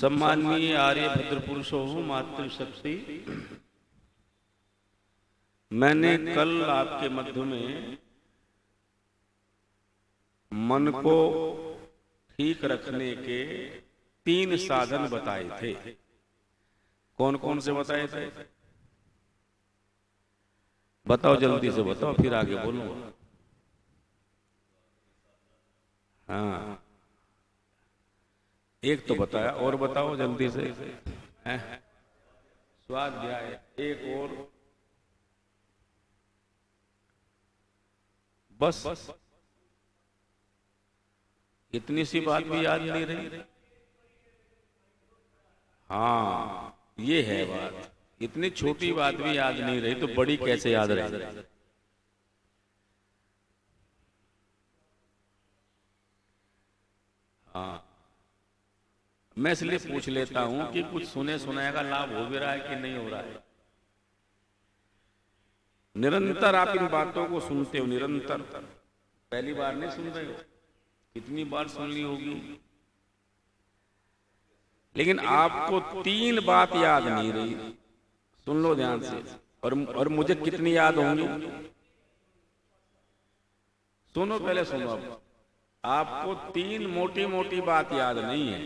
सम्माननीय आर्य भद्र पुरुषों मातृशक्ति, मैंने कल आपके मध्य में मन को ठीक रखने के 3 साधन बताए थे। कौन कौन से बताए थे? बताओ, जल्दी से बताओ, फिर आगे बोलूंगा। हाँ, एक तो बताया, और बताओ जल्दी से। स्वाध्याय, एक और, बस इतनी सी बात भी याद नहीं रही। हाँ, ये है बात। इतनी छोटी बात भी याद नहीं रही तो बड़ी कैसे याद रही? हाँ, मैं इसलिए पूछ लेता हूं कि कुछ सुने सुनाए का लाभ हो भी रहा है कि नहीं हो रहा है। निरंतर आप इन बातों को सुनते हो, निरंतर, पहली बार नहीं सुन रहे हो, कितनी बार सुन ली होगी, लेकिन आपको 3 बात याद नहीं रही। सुन लो ध्यान से। और मुझे कितनी याद होंगी? सुनो, पहले सुनो। अब आपको 3 मोटी मोटी बात याद नहीं है।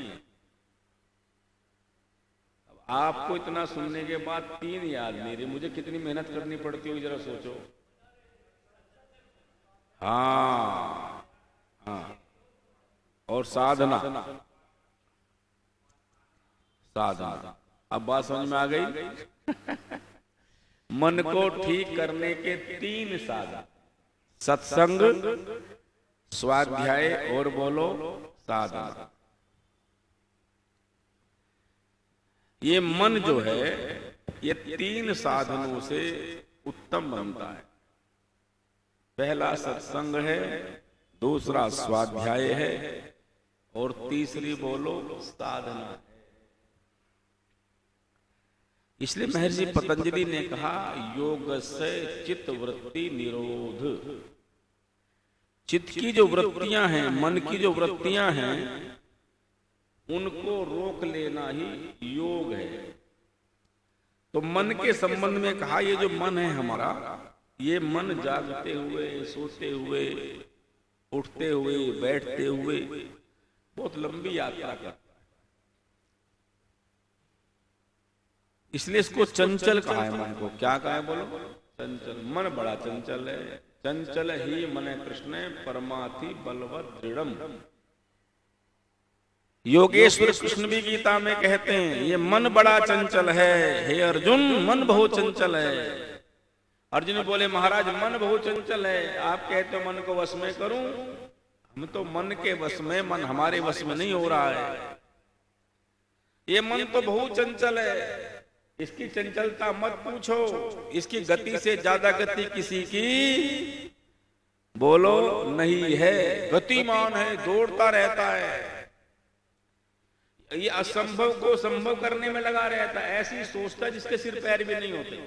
अब आपको इतना सुनने के बाद 3 याद नहीं रही, मुझे कितनी मेहनत करनी पड़ती होगी, जरा सोचो। हाँ हाँ, और साधना, साधना। अब बात समझ में आ गई? मन को ठीक करने के 3 साधन: सत्संग, स्वाध्याय और बोलो साधना। ये मन जो है, ये 3 साधनों से उत्तम बनता है। पहला सत्संग है, दूसरा स्वाध्याय है, और तीसरी बोलो साधना है। इसलिए महर्षि पतंजलि ने कहा, योग से चित्त वृत्ति निरोध। चित्त की जो वृत्तियां हैं, मन की जो वृत्तियां हैं, उनको रोक लेना ही योग है। तो मन के संबंध में कहा, ये जो मन है हमारा, ये मन जागते हुए, सोते हुए, उठते हुए, बैठते हुए बहुत लंबी यात्रा करता है। इसलिए इसको चंचल कहा है। मन को क्या कहा है? बोलो, चंचल। मन बड़ा चंचल है। चंचल ही मन कृष्ण परमाथि बलवत दृढ़म। योगेश्वर कृष्ण भी गीता में कहते हैं, ये मन बड़ा चंचल है। हे अर्जुन, मन बहुत चंचल है। अर्जुन बोले, महाराज मन बहुत चंचल है, आप कहते हो मन को वश में करूं। हम तो मन के वश में, मन हमारे वश में नहीं हो रहा है। ये मन तो बहुत चंचल है, इसकी चंचलता मत पूछो। इसकी गति से ज्यादा गति किसी की बोलो नहीं है। गतिमान है, दौड़ता रहता है, ये असंभव को संभव करने में लगा रहता है। ऐसी सोचता है जिसके सिर पैर भी नहीं होते।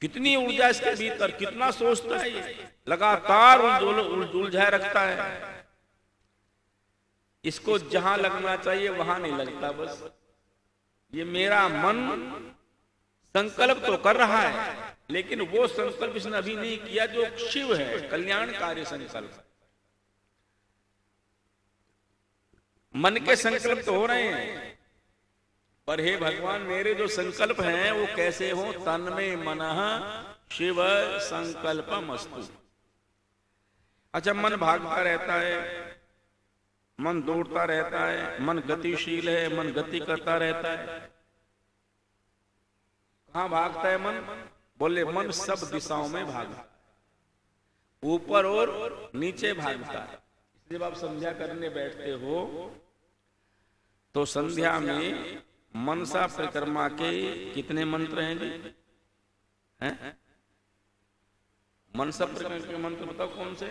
कितनी ऊर्जा इसके भीतर, कितना सोचता है ये, लगातार उलझाए रखता है। इसको जहां लगना चाहिए वहां नहीं लगता। बस ये मेरा मन संकल्प तो कर रहा है, लेकिन वो संकल्प इसने अभी नहीं किया जो शिव है, कल्याणकारी संकल्प। मन के संकल्प तो हो रहे हैं, पर हे भगवान, मेरे जो संकल्प हैं वो कैसे हो? तन्मे मनः शिव संकल्पमस्तु। अच्छा, मन भागता रहता है, मन दौड़ता रहता है, मन गतिशील है, मन गति करता रहता है। कहां भागता है मन? बोले, मन सब दिशाओं में भागता, ऊपर और नीचे भागता है। जब आप संध्या करने बैठते हो तो संध्या में मनसा परिक्रमा के कितने मंत्र हैं जी? हैं? मनसा परिक्रमा के मंत्र बताओ कौन से?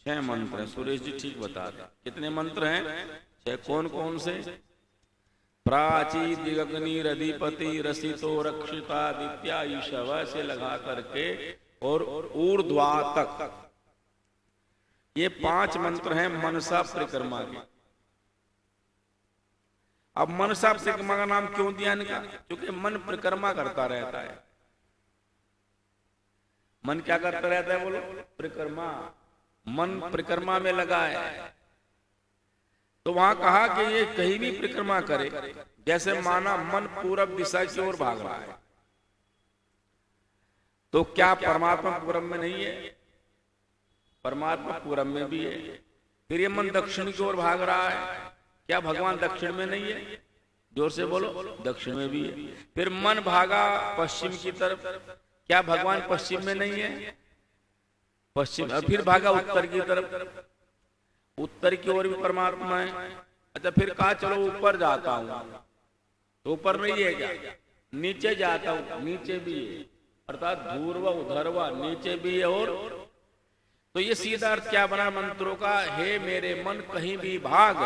6 मंत्र हैं। सुरेश जी ठीक बता रहे। कितने मंत्र हैं? 6। कौन कौन से? प्राची दिगग्नि रधिपति रसितो रक्षितादित्या ईशव से लगा करके और ऊर्ध्वा तक, ये 5 मंत्र हैं मनसा परिक्रमा के। अब मन साहब से का नाम क्यों दिया इनका? क्योंकि मन परिक्रमा करता रहता है। मन क्या करता रहता है बोलो? परिक्रमा। मन परिक्रमा में लगा है। तो वहां कहा कि ये कहीं भी परिक्रमा करे, जैसे माना मन पूरब दिशा की ओर भाग रहा है, तो क्या परमात्मा पूरब में नहीं है? परमात्मा पूरब में भी है। फिर ये मन दक्षिण की ओर भाग रहा है, क्या भगवान दक्षिण में नहीं है? जोर से बोलो, दक्षिण में भी है। फिर मन भागा पश्चिम की तरफ, क्या भगवान पश्चिम में नहीं है? पश्चिम। और फिर भागा उत्तर की तरफ, उत्तर की ओर भी परमात्मा है। अच्छा, फिर कहा चलो ऊपर जाता हूं, तो ऊपर नहीं है क्या? नीचे जाता हूं, नीचे भी है। अर्थात धूर्व उधर्व नीचे भी है। और तो ये सीधा अर्थ क्या बना मंत्रों का? हे मेरे मन कहीं भी भाग,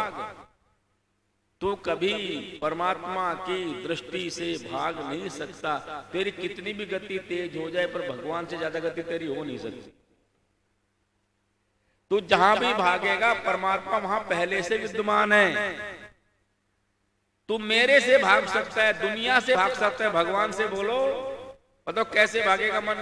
तू कभी परमात्मा की दृष्टि से भाग नहीं सकता। तेरी कितनी भी गति तेज हो जाए, पर भगवान से ज्यादा गति तेरी हो नहीं सकती। तू जहां भी भागेगा परमात्मा वहां पहले से विद्यमान है। तू मेरे से भाग सकता है, दुनिया से भाग सकता है, भगवान से बोलो बताओ कैसे भागेगा मन?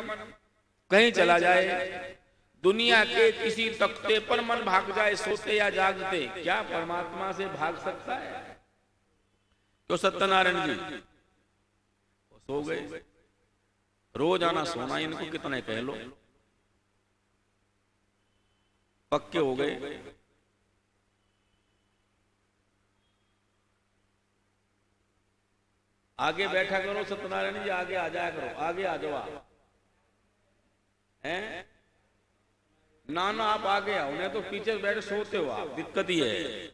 कहीं चला जाए, दुनिया के किसी तख्ते पर मन भाग जाए, सोते या जागते, क्या परमात्मा से भाग सकता है? तो सत्यनारायण जी सो गए। रोज आना सोना इनको कितने कह लो, पक्के हो गए। आगे बैठा करो सत्यनारायण जी, आगे आ जाया करो, आगे आ जाओ। हैं ना ना आप आगे आओ, नहीं तो पीछे बैठे सोते हो आप, दिक्कत ही है।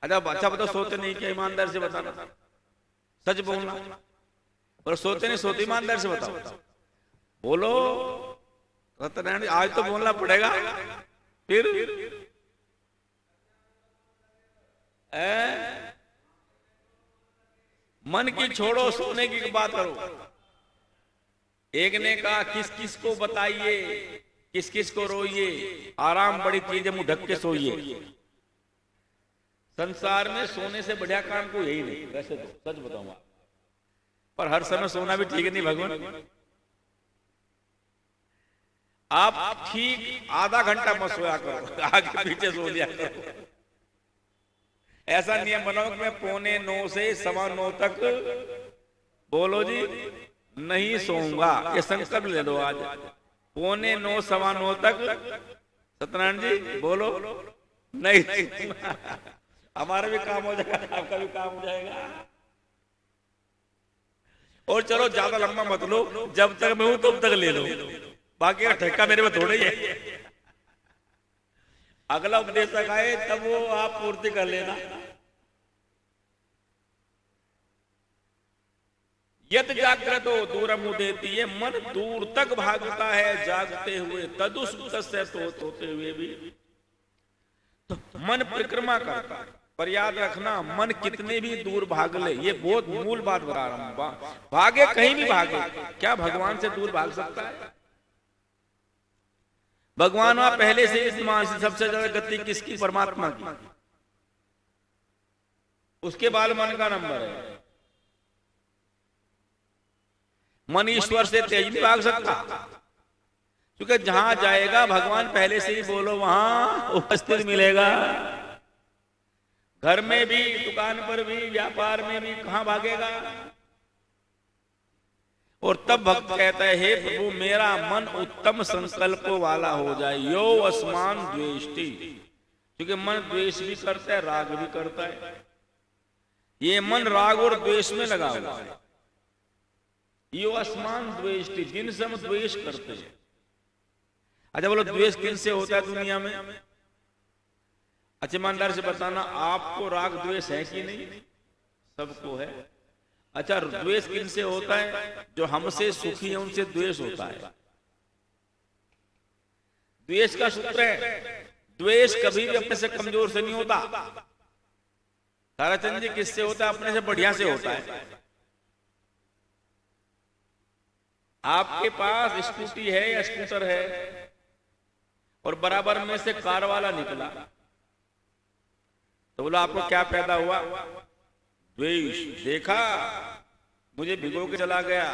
अच्छा बताओ सोते नहीं क्या? ईमानदार से बताना, सच बोलना। और सोते नहीं सोते, ईमानदार से बताओ, बोलो सत्यनारायण जी। आज तो बोलना पड़ेगा। फिर मन की छोड़ो, सोने की बात करो। एक ने कहा किस किस को बताइए, किस किस को रोइए, आराम बड़ी चीज है, मुंह ढक के सोइए। संसार में सोने से बढ़िया काम कोई यही नहीं, वैसे तो सच बताऊंगा। पर हर समय सोना भी ठीक नहीं भगवान। आप ठीक आधा घंटा मत सोया करो, आगे पीछे सो लिया करो। ऐसा नियम बनाओ कि मैं 8:45 से 9:15 तक बोलो जी नहीं सोऊंगा। ये संकल्प ले लो आज। 8:45 9:15 तक सत्यनारायण जी बोलो नहीं। हमारा भी काम हो जाएगा, आपका भी काम हो जाएगा। और चलो ज्यादा लंबा मत लो, जब तक मैं हूं तब तक ले लो, बाकी का ठेका मेरे में थोड़ा ही है। अगला उपदेशक आए तब वो आप पूर्ति कर लेना। यद जागृत हो दूरम उदेति, ये मन दूर तक भागता है जागते हुए, होते हुए भी। तो मन परिक्रमा करता है। पर याद रखना, मन कितने भी दूर भाग ले, ये बहुत मूल बात बता रहा हूं। भागे कहीं भी भागे, क्या भगवान से दूर भाग सकता है? भगवान वहां पहले से विद्यमान से, सबसे ज्यादा गति किसकी? परमात्मा की। उसके बाद मन का नंबर है। मन ईश्वर से तेज नहीं भाग सकता, क्योंकि जहां जाएगा भगवान पहले से ही बोलो वहां उपस्थित मिलेगा। घर में भी, दुकान पर भी, व्यापार में भी, कहां भागेगा? और तब भक्त कहता है हे प्रभु मेरा मन उत्तम संकल्पों वाला हो जाए, यो अस्मान द्वेष्टि, क्योंकि मन द्वेष भी करता है, राग भी करता है। ये मन राग और द्वेष में लगा हुआ है। यो अस्मान द्वेष्टि, जिनसे हम द्वेष करते हैं। अच्छा बोलो द्वेष किन से होता है दुनिया में? अच्छा ईमानदार से बताना, आपको राग द्वेष है कि नहीं? सबको है। अच्छा द्वेष किन से होता है? जो हमसे सुखी है उनसे द्वेष होता है। द्वेष का सूत्र है, द्वेष कभी भी अपने से कमजोर से नहीं होता। ताराचंद जी किससे होता है? अपने से बढ़िया से होता है। आपके पास स्कूटी है या स्कूटर है और बराबर में से कार वाला निकला, तो बोला आपको क्या पैदा हुआ? द्वेष, देखा मुझे भिगो के चला गया,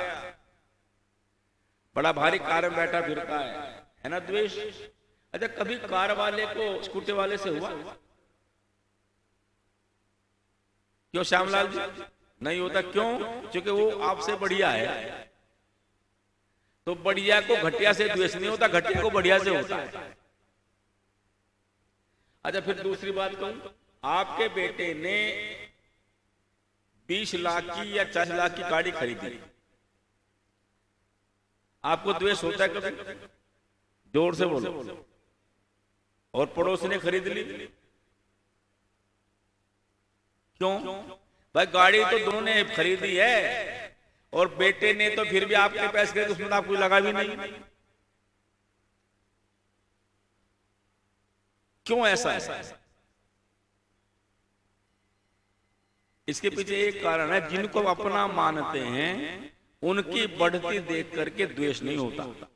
बड़ा भारी कार में बैठा फिरता है ना द्वेष। अच्छा, कभी कार वाले को स्कूटर वाले से हुआ? क्यों श्यामलाल जी? नहीं होता। क्यों? क्योंकि वो आपसे बढ़िया है। तो बढ़िया को घटिया से द्वेष नहीं होता, घटिया को बढ़िया से होता है। अच्छा, फिर दूसरी बात कहूं, आपके बेटे ने 20 लाख की या 40 लाख की गाड़ी खरीदी, आपको द्वेष होता है कभी? जोर से बोलो। और पड़ोसी ने खरीद ली, क्यों? भाई गाड़ी तो दोनों ने खरीदी है, और बेटे ने तो फिर भी आपके पैसे खरीदे, उसमें तो आपको लगा भी नहीं। क्यों ऐसा है? इसके पीछे एक कारण है, जिनको अपना मानते हैं उनकी बढ़ती देख करके द्वेष नहीं होता।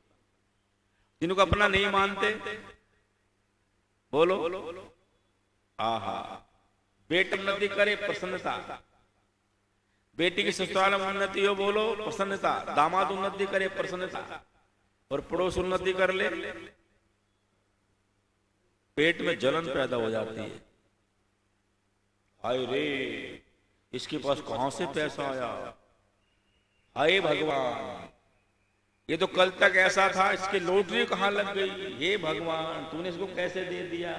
जिनको अपना नहीं मानते, बोलो आहा, बेटी उन्नति करे प्रसन्नता, बेटी की ससुराल में उन्नति हो, बोलो प्रसन्नता, दामाद उन्नति करे प्रसन्नता, और पड़ोस उन्नति कर ले, पेट में जलन पैदा हो जाती है। हाय रे, इसके पास कहां से पैसा आया, हाय भगवान, ये तो कल तक ऐसा था, इसकी लॉटरी कहां लग गई, हे भगवान तूने इसको कैसे दे दिया।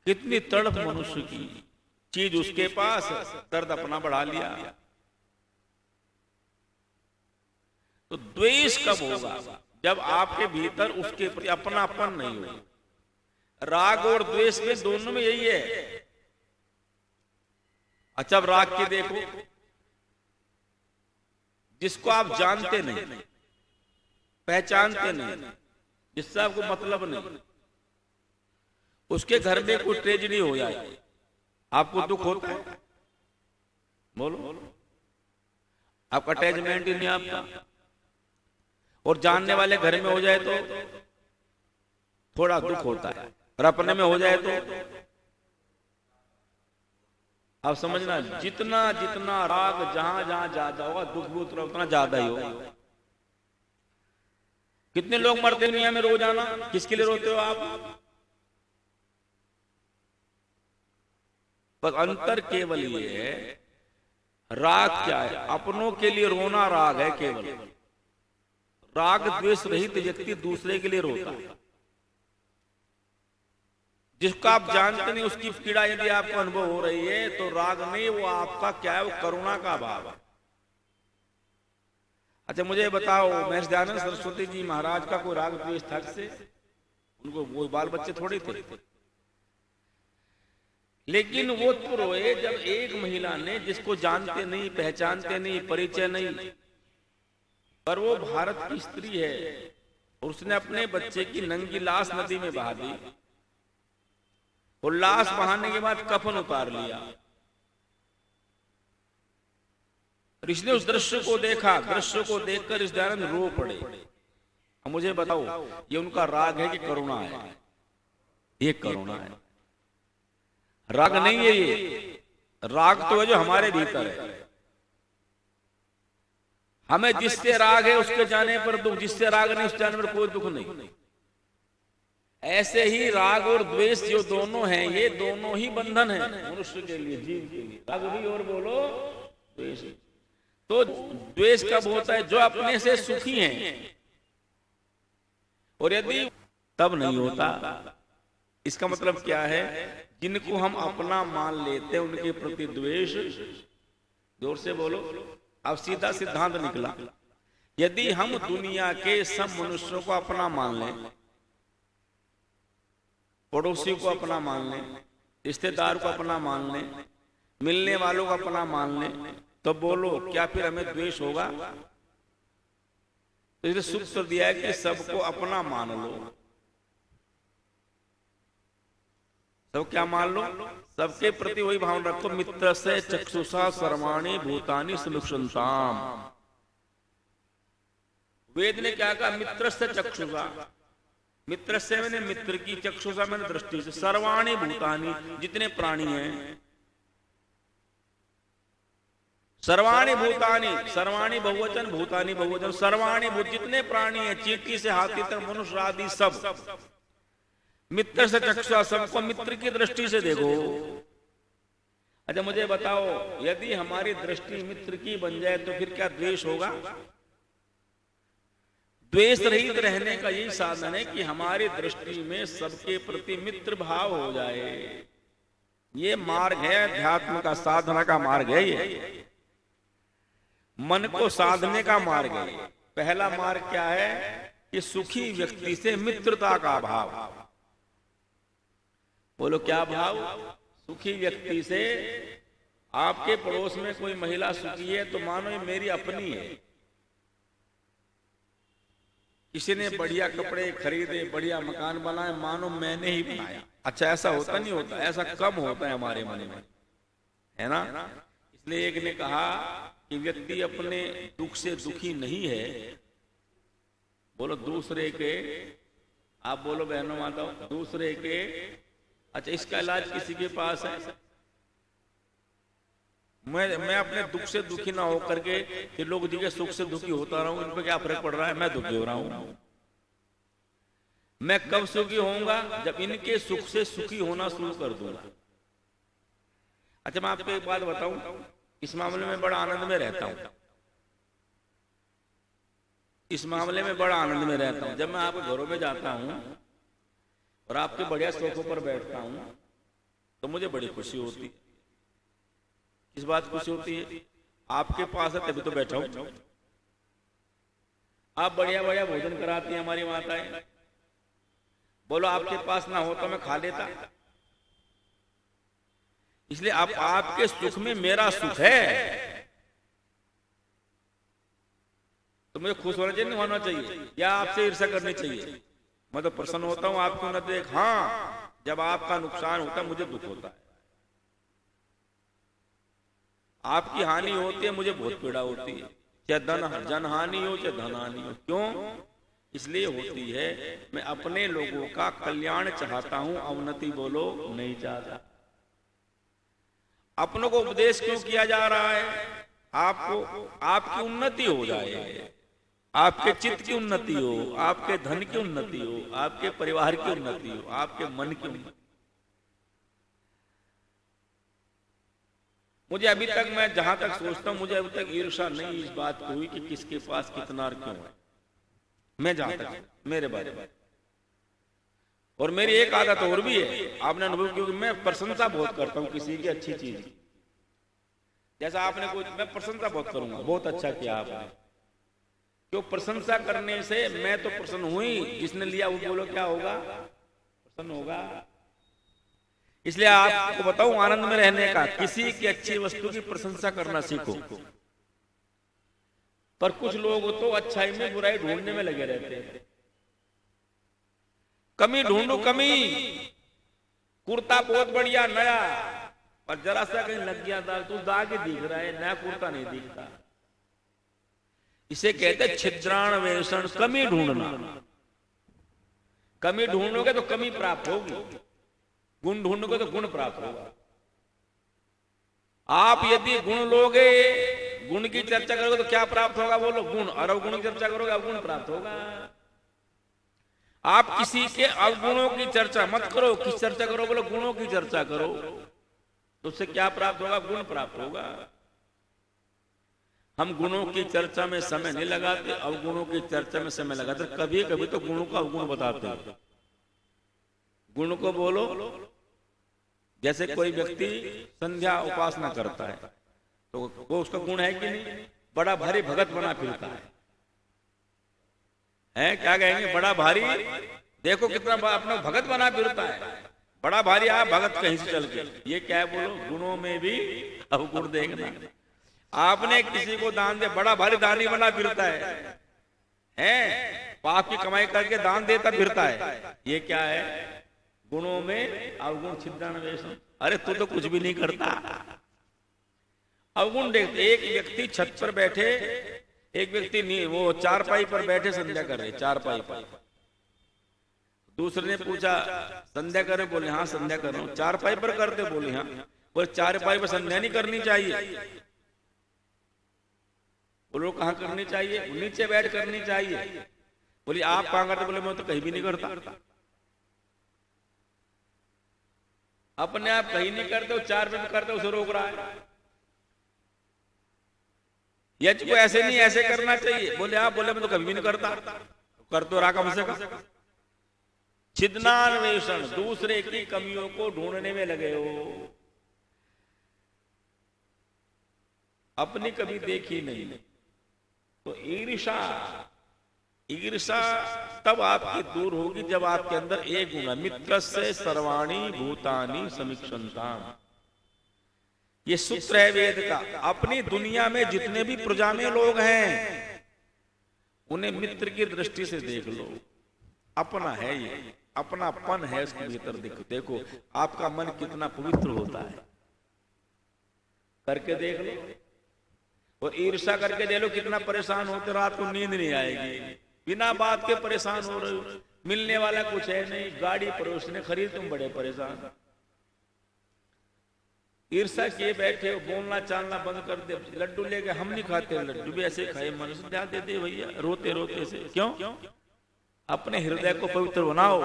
कितनी तड़प मनुष्य की, चीज उसके पास, दर्द अपना बढ़ा लिया। तो द्वेष कब होगा? जब आपके भीतर उसके प्रति अपनापन नहीं हो। राग और द्वेष में दोनों में यही है। अच्छा, राग की देखो, जिसको आप जानते नहीं, पहचानते नहीं, जिससे आपको मतलब नहीं, उसके घर में कोई ट्रेजेडी हो जाए, आपको दुख होता है? बोलो, आपका अटैचमेंट ही नहीं आपका। और जानने वाले घर में हो जाए तो थोड़ा दुख होता है, और अपने में हो जाए तो आप समझना, जितना जितना राग जहां जहां ज्यादा होगा, दुख भी उतना ज्यादा ही होगा। कितने लोग मरते हैं दुनिया में रोजाना, किसके लिए रोते हो आप? पर अंतर केवल ये है, राग क्या है? अपनों के लिए रोना राग है केवल। राग द्वेष रहित व्यक्ति दूसरे के लिए रोता है। जिसको आप जानते नहीं, उसकी पीड़ा यदि आपको अनुभव हो रही है, तो राग नहीं, वो आपका क्या है? वो करुणा का भाव है। अच्छा, मुझे बताओ, महर्षि दयानंद सरस्वती जी महाराज का कोई राग द्वेष था से? उनको वो बाल बच्चे थोड़ी थे। लेकिन वो तो रोए जब एक महिला ने, जिसको जानते नहीं, पहचानते नहीं, परिचय नहीं, पर वो भारत की स्त्री है, और उसने अपने बच्चे की नंगी लाश नदी में बहा दी, और लाश बहाने के बाद कफन उतार लिया। ऋषि ने उस दृश्य को देखा, दृश्य को देखकर इस दयानंद रो पड़े। अब मुझे बताओ, ये उनका राग है कि करुणा है? ये करुणा है, राग नहीं है। ये राग तो है जो हमारे भीतर है। हमें जिससे राग है उसके जाने पर दुख, जिससे राग नहीं उस जाने पर कोई दुख नहीं। ऐसे ही राग और द्वेष जो दोनों हैं, ये दोनों ही बंधन है मनुष्य के लिए, जीव के लिए। राग भी और बोलो द्वेष। तो द्वेष कब होता है? जो अपने से सुखी हैं, और यदि तब नहीं होता। इसका मतलब क्या है? जिनको हम अपना मान लेते हैं उनके प्रति द्वेष। जोर से बोलो। अब सीधा सिद्धांत निकला, यदि हम दुनिया के सब मनुष्यों को अपना मान लें, पड़ोसी को अपना मान लें, रिश्तेदार को अपना मान लें, मिलने वालों को अपना मान लें, तो बोलो क्या फिर हमें द्वेष होगा? तो इसलिए सूत्र दिया है कि सबको अपना मान लो। सब क्या मान लो? सबके प्रति वही भावना रखो, मित्र से चक्षुषा सर्वाणि भूतानि समुक्षंताम। वेद ने क्या कहा? मित्र से चक्षुषा, मित्र से मैंने मित्र की, चक्षुषा मैंने दृष्टि से, सर्वाणि भूतानि जितने प्राणी हैं, सर्वाणी भूतानि, सर्वाणी बहुवचन, भूतानि बहुवचन, सर्वाणी भूत, जितने प्राणी हैं, चींटी से हाथी तक, मनुष्य आदि सब, मित्र से चक्षुषा, सबको मित्र की दृष्टि से देखो। अच्छा मुझे बताओ, यदि हमारी दृष्टि मित्र की बन जाए तो फिर क्या द्वेष होगा? द्वेष रहित रहने का यही साधन है कि हमारी दृष्टि में सबके प्रति मित्र भाव हो जाए। ये मार्ग है अध्यात्म का, साधना का मार्ग है ये, मन को साधने का मार्ग है। पहला मार्ग क्या है कि सुखी व्यक्ति से मित्रता का भाव। बोलो क्या भाव? सुखी व्यक्ति से, आपके पड़ोस में कोई महिला सुखी है तो मानो ये मेरी अपनी है। किसी ने बढ़िया कपड़े खरीदे, बढ़िया मकान बनाए, मानो मैंने ही बनाया। अच्छा ऐसा होता नहीं होता, ऐसा कम होता है हमारे मन में, है ना? इसलिए एक ने कहा कि व्यक्ति अपने दुख से दुखी नहीं है, बोलो दूसरे के, आप बोलो बहनों माताओं, दूसरे के। अच्छा इसका इलाज किसी के पास है? मैं अपने दुख से दुखी ना होकर के फिर लोग जी के सुख से दुखी होता रहूं, इन पर क्या फर्क पड़ रहा है? मैं दुखी हो रहा हूं। मैं कब सुखी होऊंगा? जब इनके सुख से सुखी होना शुरू कर दूंगा। अच्छा मैं आपको एक बात बताऊं, इस मामले में बड़ा आनंद में रहता हूं, इस मामले में बड़ा आनंद में रहता हूं। जब मैं आपके घरों में जाता हूं और आपके बढ़िया सोफों पर बैठता हूं तो मुझे बड़ी खुशी होती है। किस बात खुशी होती है? आपके पास है तभी तो बैठा हूं। आप बढ़िया बढ़िया भोजन कराती हैं हमारी माताएं, बोलो आपके पास ना हो तो मैं खा लेता। इसलिए आपके सुख में मेरा सुख है तो मुझे खुश होना चाहिए, नहीं होना चाहिए? या आपसे ईर्ष्या करनी चाहिए? मैं तो प्रसन्न होता हूं आपको न देख। हाँ, जब आपका नुकसान होता है मुझे दुख होता है, आपकी हानि होती है मुझे बहुत पीड़ा होती है, चाहे जन हानि हो चाहे धन हानि हो। क्यों? इसलिए होती है मैं अपने लोगों का कल्याण चाहता हूं, अवनति बोलो नहीं चाहता। अपनों को उपदेश क्यों किया जा रहा है? आपको, आपकी उन्नति हो जाए, आपके चित्त की उन्नति हो, आपके धन की उन्नति हो, आपके परिवार की उन्नति हो, आपके मन की उन्नति। मुझे अभी तक, मैं जहां तक सोचता हूं, मुझे अभी तक ईर्ष्या नहीं इस बात को हुई कि किसके पास कितना और क्यों है। मैं जहां तक मेरे बारे में, और मेरी एक आदत और भी है, आपने अनुभव, क्योंकि मैं प्रशंसा बहुत करता हूं किसी की अच्छी चीज की। जैसा आपने कुछ, मैं प्रशंसा बहुत करूंगा, बहुत अच्छा किया आपने। क्यों? प्रशंसा करने से मैं तो प्रसन्न हुई, जिसने लिया वो बोलो क्या होगा? प्रसन्न होगा। इसलिए आपको बताऊं आनंद में रहने का, किसी की अच्छी वस्तु की प्रशंसा करना सीखो। पर कुछ लोग तो अच्छाई में बुराई ढूंढने में लगे रहते हैं। कमी ढूंढो, कमी। कुर्ता बहुत बढ़िया नया, और जरा सा कहीं लग गया दाग तो दाग ही दिख रहा है, नया कुर्ता नहीं दिखता। इसे कहते छिद्राण वेषण, कमी ढूंढना। कमी ढूंढोगे तो कमी प्राप्त होगी, गुण ढूंढोगे तो गुण प्राप्त होगा। आप यदि गुण लोगे, गुण की चर्चा करोगे तो क्या प्राप्त होगा? बोलो गुण। और अवगुण की चर्चा करोगे अवगुण प्राप्त होगा। आप किसी के अवगुणों की चर्चा मत करो, किस चर्चा करो? बोलो गुणों की चर्चा करो। तो उससे क्या प्राप्त होगा? गुण प्राप्त होगा। हम गुणों की चर्चा में समय नहीं लगाते, अवगुणों की चर्चा में समय लगाते। कभी कभी तो गुणों का अवगुण बताते हैं। गुण को बोलो, जैसे कोई व्यक्ति संध्या उपासना करता है तो वो उसका गुण है कि नहीं? बड़ा भारी भगत बना फिरता है, क्या कहेंगे? बड़ा भारी, देखो कितना अपना भगत बना फिरता है, बड़ा भारी। आप भगत कहीं से चल के, ये क्या है? बोलो गुणों में भी अवगुण देखना। आपने किसी को दान दे, बड़ा भारी दानी बना फिरता है, पाप की कमाई करके दान देता फिरता है। ये क्या है? गुणों में अवगुण, छिद्राण वेषण। अरे तू तो कुछ भी नहीं करता। अवगुण देखते। एक व्यक्ति छत पर बैठे, एक व्यक्ति नहीं, वो चारपाई पर बैठे संध्या कर रहे, चारपाई पर। दूसरे ने पूछा संध्या कर रहे? बोले हाँ संध्या कर रहा हूं। चारपाई पर करते? बोले हाँ। बोले चारपाई पर संध्या नहीं करनी चाहिए। बोलो कहाँ करनी चाहिए? नीचे बैठ करनी चाहिए। बोली आप कहाँ करते? बोले मैं तो कहीं भी नहीं करता। अपने आप कहीं नहीं करते हो, 4 मिनट करते हो, उसे रोक रहा है। यज्ञ को ऐसे नहीं ऐसे करना चाहिए। बोले आप? बोले मैं तो कभी भी नहीं करता। कर तो रहा कम से कम। छिदनान्वेषण, दूसरे की कमियों को ढूंढने में लगे हो, अपनी कभी देखी नहीं। तो ईर्षा तब आपकी दूर होगी जब आपके अंदर एक गुण है, मित्रस्य सर्वाणि भूतानि समीक्षन्ताम्। ये सूत्र है वेद का। अपनी दुनिया में जितने भी प्रजा में लोग हैं उन्हें मित्र की दृष्टि से देख लो। अपना है, ये अपनापन है इसके भीतर। देखो आपका मन कितना पवित्र होता है, करके देख लो। और ईर्ष्या करके देख लो कितना परेशान होते, रात को नींद नहीं आएगी, बिना बात के परेशान हो रहे हो। मिलने वाला कुछ है नहीं, गाड़ी पड़ोस ने खरीद, तुम बड़े परेशान। ईर्ष्या किए बैठे हो, बोलना चालना बंद कर दे। लड्डू लेके हम नहीं खाते, लड्डू भी ऐसे खाए, मन से ध्यान देते भैया, रोते रोते से। क्यों? अपने हृदय को पवित्र बनाओ।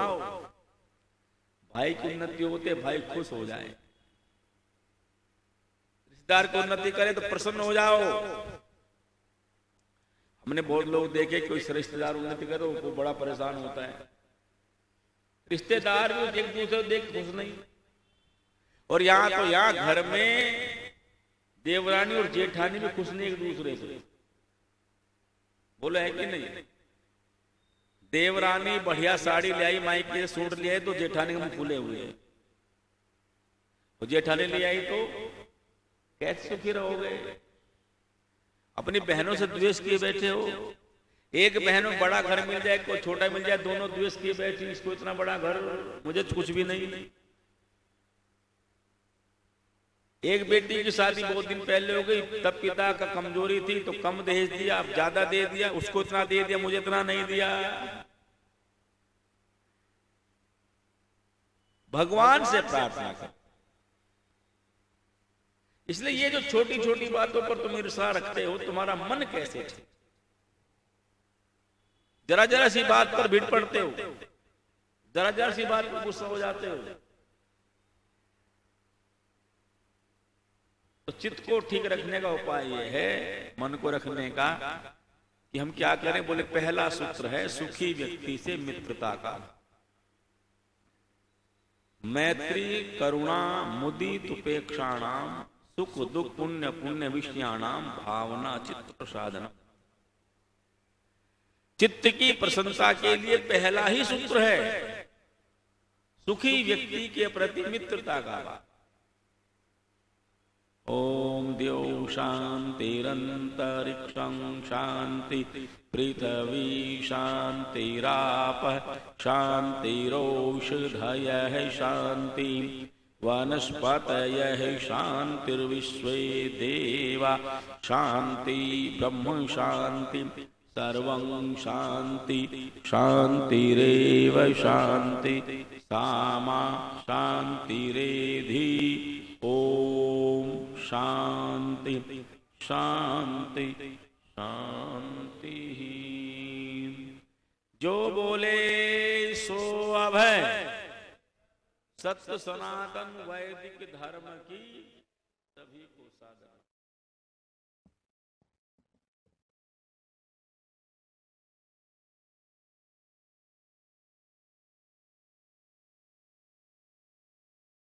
भाई की उन्नति होते भाई खुश हो जाए, रिश्तेदार को उन्नति करे तो प्रसन्न हो जाओ। हमने बहुत लोग देखे, कोई रिश्तेदार उन्नति करे वो बड़ा परेशान होता है। रिश्तेदार भी एक दूसरे को देख खुश नहीं। और यहाँ तो यहाँ घर में देवरानी और जेठानी भी खुश नहीं एक दूसरे से। बोले है कि नहीं? देवरानी बढ़िया साड़ी ले आई, माइक के सूट ले आई तो जेठानी के फूले हुए हैं। और जेठानी ले आई तो कैसे सुखी रहोगे? अपनी बहनों से द्वेष किए बैठे हो। एक बहन में बड़ा घर मिल जाए, कोई छोटा मिल जाए, दोनों द्वेष किए बैठी, इसको इतना बड़ा घर, मुझे कुछ भी नहीं। एक बेटी की शादी बहुत दिन पहले हो गई, तब पिता का कमजोरी थी तो कम दहेज दिया, अब ज्यादा दे दिया, उसको इतना दे दिया, मुझे इतना नहीं दिया। भगवान से प्रार्थना कर। इसलिए ये जो छोटी छोटी बातों पर तुम ईर्ष्या रखते हो, तुम्हारा मन कैसे है? जरा जरा सी बात पर भिड़ पड़ते हो, जरा जरा सी बात पर गुस्सा हो जाते हो। तो चित्त को ठीक रखने का उपाय ये है, मन को रखने का, कि हम क्या करें। बोले पहला सूत्र है सुखी व्यक्ति से मित्रता का। मैत्री करुणा मुदित उपेक्षाणाम सुख दुख पुण्य पुण्य विषयाणाम भावना चित्त प्रसादन। चित्त की प्रशंसा के लिए पहला ही सूत्र है सुखी व्यक्ति के प्रति मित्रता का। ओम द्यौ शांतिरंतरिक्षं शांति पृथ्वी शांतिरापः शांतिरोषधयः शांति वनस्पतयः शांतिर्विश्वे देवा शांति ब्रह्म शांति सर्वं शांति शांतिरेव शांति सामा शांतिरेधि। ओम शांति शांति शांति। जो बोले सो अभय, सत्य सनातन वैदिक धर्म की सभी को साधना।